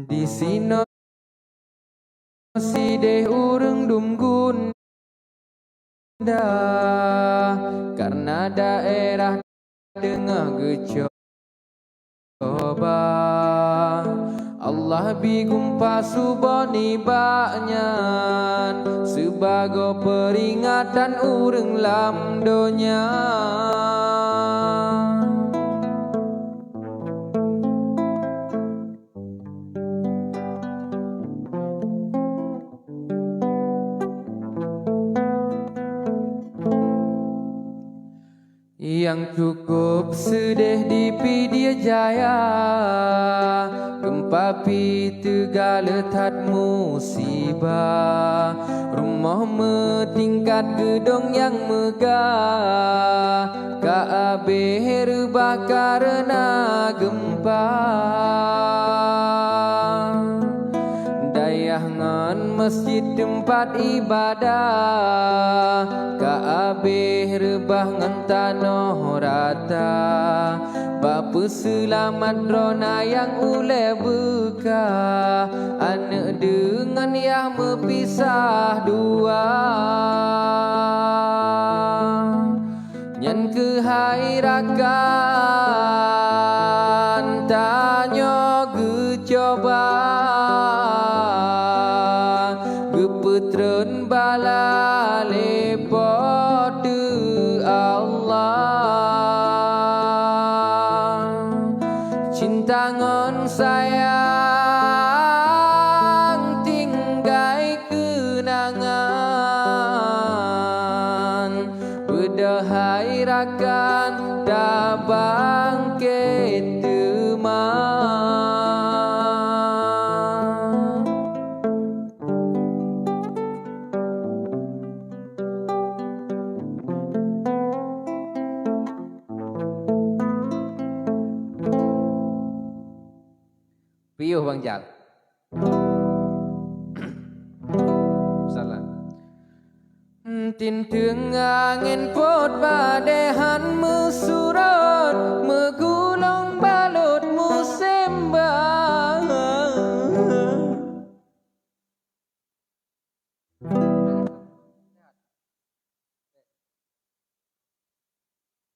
Di sino sideh urang dumgunda karena daerah dengah gecoba Allah bigumpa suboni banyan sebagai peringatan urang lamdonya. Yang cukup sedih di Pidia Jaya, gempa pi Tegala tat musibah, rumah metingkat gedong yang megah, Ka'abeh rebah karena gempa. Dayangan masjid tempat ibadah, Ka'abeh rebah ngan tanoh rata, bapa selamat rona yang ule beka, anak dengan yang mepisah dua. Nyan kehairakan tanyo gecoba, gepetren bala lepot Allah. Cinta ngon sayang tinggai kenangan, bedahai rakan da bangkit teman. Piuh Bang Jal. Salah. Tin thương angin pot badehan mesurut, megulung balut musim bang.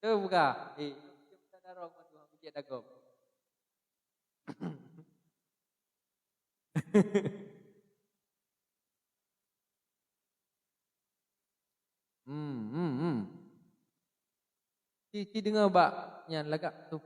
Tuh buka. Kita darong matu bijak dagom. Ci dengar bak nyan lagak tu.